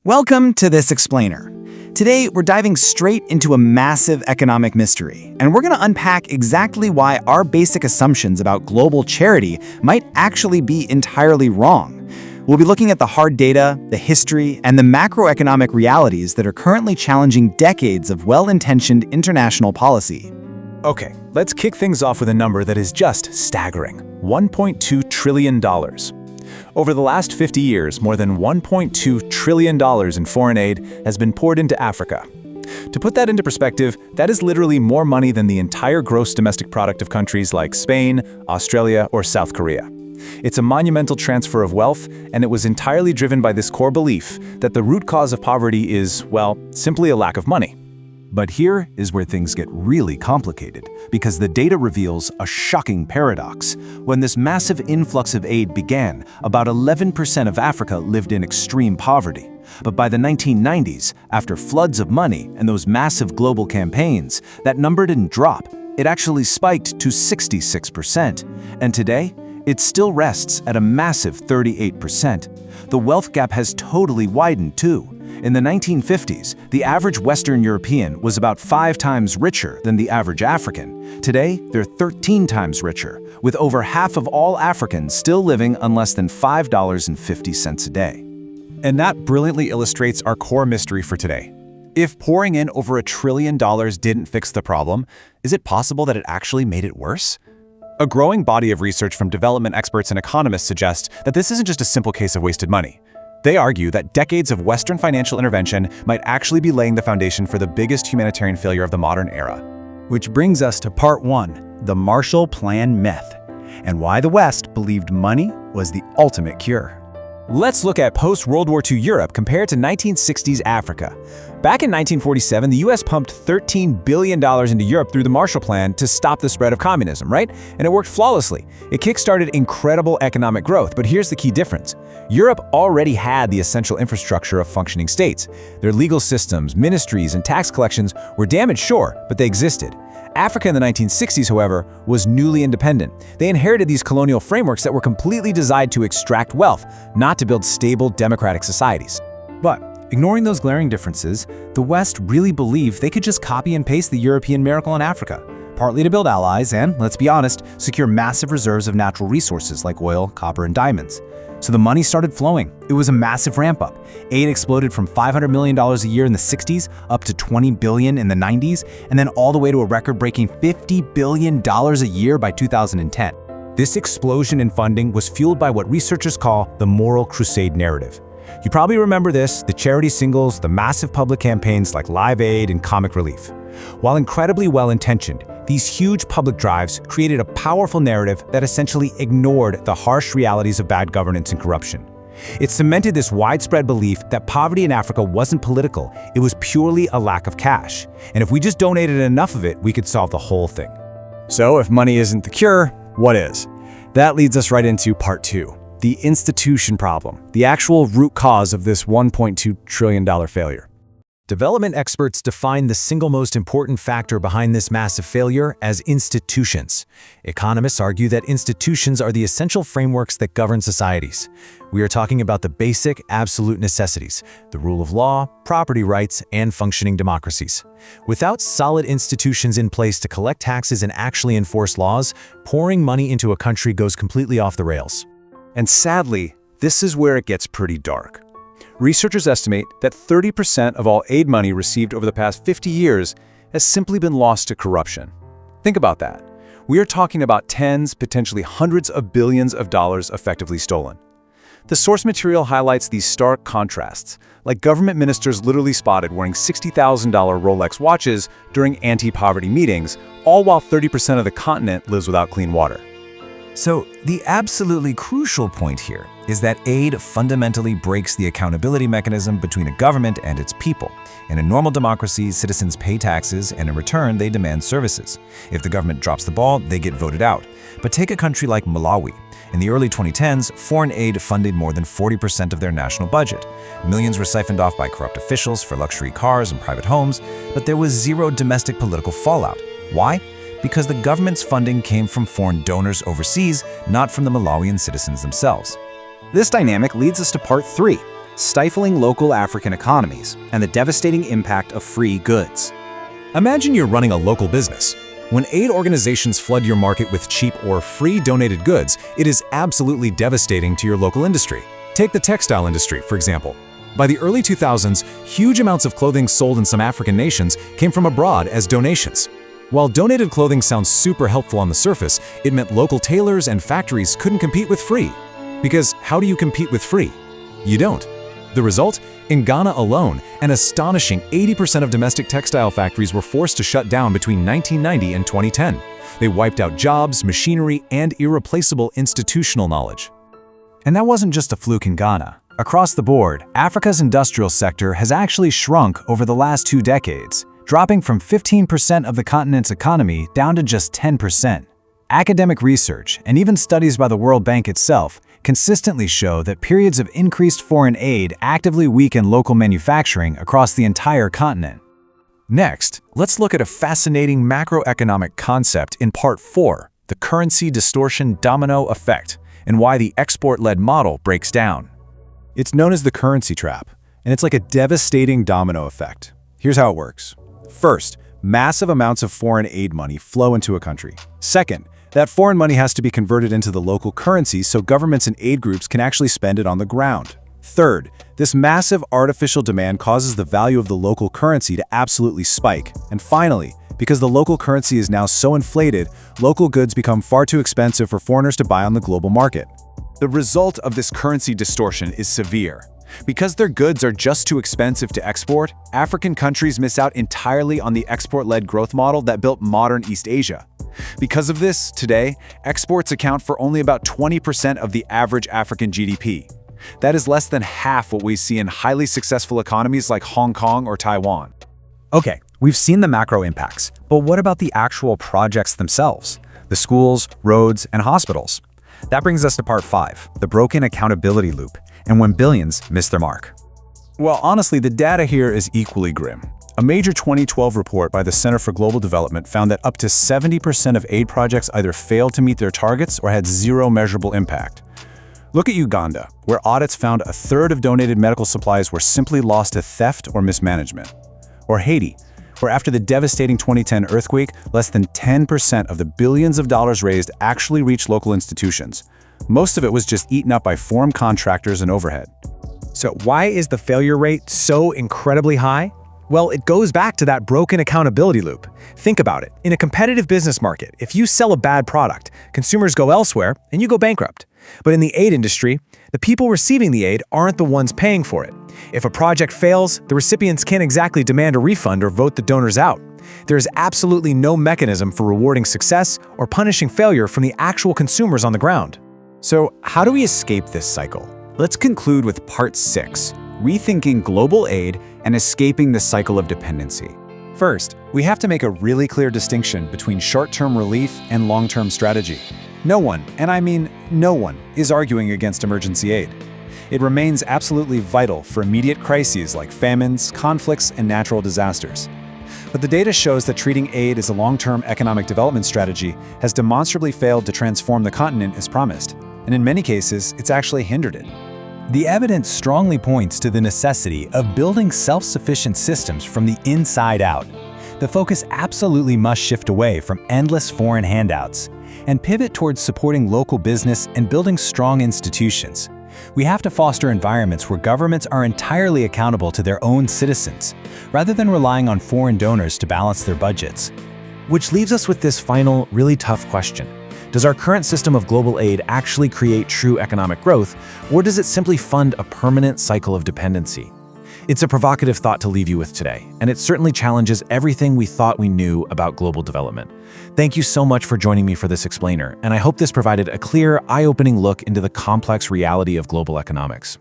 Welcome to This Explainer. Today, we're diving straight into a massive economic mystery, and we're going to unpack exactly why our basic assumptions about global charity might actually be entirely wrong. We'll be looking at the hard data, the history, and the macroeconomic realities that are currently challenging decades of well-intentioned international policy. Okay, let's kick things off with a number that is just staggering: $1.2 trillion. Over the last 50 years, more than $1.2 trillion in foreign aid has been poured into Africa. To put that into perspective, that is literally more money than the entire gross domestic product of countries like Spain, Australia, or South Korea. It's a monumental transfer of wealth, and it was entirely driven by this core belief that the root cause of poverty is, well, simply a lack of money. But here is where things get really complicated, because the data reveals a shocking paradox. When this massive influx of aid began, about 11% of Africa lived in extreme poverty. But by the 1990s, after floods of money and those massive global campaigns, that number didn't drop. It actually spiked to 66%. And today, it still rests at a massive 38%. The wealth gap has totally widened too. In the 1950s, the average Western European was about 5 times richer than the average African. Today, they're 13 times richer, with over half of all Africans still living on less than $5.50 a day. And that brilliantly illustrates our core mystery for today. If pouring in over $1 trillion didn't fix the problem, is it possible that it actually made it worse? A growing body of research from development experts and economists suggests that this isn't just a simple case of wasted money. They argue that decades of Western financial intervention might actually be laying the foundation for the biggest humanitarian failure of the modern era. Which brings us to part 1, the Marshall Plan myth, and why the West believed money was the ultimate cure. Let's look at post-World War II Europe compared to 1960s Africa. Back in 1947, the US pumped $13 billion into Europe through the Marshall Plan to stop the spread of communism, right? And it worked flawlessly. It kickstarted incredible economic growth, but here's the key difference. Europe already had the essential infrastructure of functioning states. Their legal systems, ministries, and tax collections were damaged, sure, but they existed. Africa in the 1960s, however, was newly independent. They inherited these colonial frameworks that were completely designed to extract wealth, not to build stable democratic societies. But ignoring those glaring differences, the West really believed they could just copy and paste the European miracle in Africa, partly to build allies and, let's be honest, secure massive reserves of natural resources like oil, copper, and diamonds. So the money started flowing. It was a massive ramp-up. Aid exploded from $500 million a year in the 60s up to $20 billion in the 90s, and then all the way to a record-breaking $50 billion a year by 2010. This explosion in funding was fueled by what researchers call the moral crusade narrative. You probably remember this: the charity singles, the massive public campaigns like Live Aid and Comic Relief. While incredibly well-intentioned, these huge public drives created a powerful narrative that essentially ignored the harsh realities of bad governance and corruption. It cemented this widespread belief that poverty in Africa wasn't political, it was purely a lack of cash. And if we just donated enough of it, we could solve the whole thing. So if money isn't the cure, what is? That leads us right into part 2, the institution problem, the actual root cause of this $1.2 trillion failure. Development experts define the single most important factor behind this massive failure as institutions. Economists argue that institutions are the essential frameworks that govern societies. We are talking about the basic, absolute necessities: the rule of law, property rights, and functioning democracies. Without solid institutions in place to collect taxes and actually enforce laws, pouring money into a country goes completely off the rails. And sadly, this is where it gets pretty dark. Researchers estimate that 30% of all aid money received over the past 50 years has simply been lost to corruption. Think about that. We are talking about tens, potentially hundreds of billions of dollars effectively stolen. The source material highlights these stark contrasts, like government ministers literally spotted wearing $60,000 Rolex watches during anti-poverty meetings, all while 30% of the continent lives without clean water. So the absolutely crucial point here is that aid fundamentally breaks the accountability mechanism between a government and its people. In a normal democracy, citizens pay taxes, and in return, they demand services. If the government drops the ball, they get voted out. But take a country like Malawi. In the early 2010s, foreign aid funded more than 40% of their national budget. Millions were siphoned off by corrupt officials for luxury cars and private homes, but there was zero domestic political fallout. Why? Because the government's funding came from foreign donors overseas, not from the Malawian citizens themselves. This dynamic leads us to part 3, stifling local African economies, and the devastating impact of free goods. Imagine you're running a local business. When aid organizations flood your market with cheap or free donated goods, it is absolutely devastating to your local industry. Take the textile industry, for example. By the early 2000s, huge amounts of clothing sold in some African nations came from abroad as donations. While donated clothing sounds super helpful on the surface, it meant local tailors and factories couldn't compete with free. Because how do you compete with free? You don't. The result? In Ghana alone, an astonishing 80% of domestic textile factories were forced to shut down between 1990 and 2010. They wiped out jobs, machinery, and irreplaceable institutional knowledge. And that wasn't just a fluke in Ghana. Across the board, Africa's industrial sector has actually shrunk over the last 2 decades, dropping from 15% of the continent's economy down to just 10%. Academic research, and even studies by the World Bank itself, consistently show that periods of increased foreign aid actively weaken local manufacturing across the entire continent. Next, let's look at a fascinating macroeconomic concept in Part 4, the currency distortion domino effect, and why the export-led model breaks down. It's known as the currency trap, and it's like a devastating domino effect. Here's how it works. First, massive amounts of foreign aid money flow into a country. Second, that foreign money has to be converted into the local currency so governments and aid groups can actually spend it on the ground. Third, this massive artificial demand causes the value of the local currency to absolutely spike. And finally, because the local currency is now so inflated, local goods become far too expensive for foreigners to buy on the global market. The result of this currency distortion is severe. Because their goods are just too expensive to export, African countries miss out entirely on the export-led growth model that built modern East Asia. Because of this, today, exports account for only about 20% of the average African GDP. That is less than half what we see in highly successful economies like Hong Kong or Taiwan. Okay, we've seen the macro impacts, but what about the actual projects themselves? The schools, roads, and hospitals? That brings us to Part 5, the broken accountability loop, and when billions miss their mark. Well, honestly, the data here is equally grim. A major 2012 report by the Center for Global Development found that up to 70% of aid projects either failed to meet their targets or had zero measurable impact. Look at Uganda, where audits found a third of donated medical supplies were simply lost to theft or mismanagement. Or Haiti, where after the devastating 2010 earthquake, less than 10% of the billions of dollars raised actually reached local institutions. Most of it was just eaten up by foreign contractors and overhead. So why is the failure rate so incredibly high? Well, it goes back to that broken accountability loop. Think about it. In a competitive business market, if you sell a bad product, consumers go elsewhere and you go bankrupt. But in the aid industry, the people receiving the aid aren't the ones paying for it. If a project fails, the recipients can't exactly demand a refund or vote the donors out. There is absolutely no mechanism for rewarding success or punishing failure from the actual consumers on the ground. So how do we escape this cycle? Let's conclude with Part 6, rethinking global aid and escaping the cycle of dependency. First, we have to make a really clear distinction between short-term relief and long-term strategy. No one, and I mean no one, is arguing against emergency aid. It remains absolutely vital for immediate crises like famines, conflicts, and natural disasters. But the data shows that treating aid as a long-term economic development strategy has demonstrably failed to transform the continent as promised, and in many cases, it's actually hindered it. The evidence strongly points to the necessity of building self-sufficient systems from the inside out. The focus absolutely must shift away from endless foreign handouts and pivot towards supporting local business and building strong institutions. We have to foster environments where governments are entirely accountable to their own citizens, rather than relying on foreign donors to balance their budgets. Which leaves us with this final, really tough question. Does our current system of global aid actually create true economic growth, or does it simply fund a permanent cycle of dependency? It's a provocative thought to leave you with today, and it certainly challenges everything we thought we knew about global development. Thank you so much for joining me for this explainer, and I hope this provided a clear, eye-opening look into the complex reality of global economics.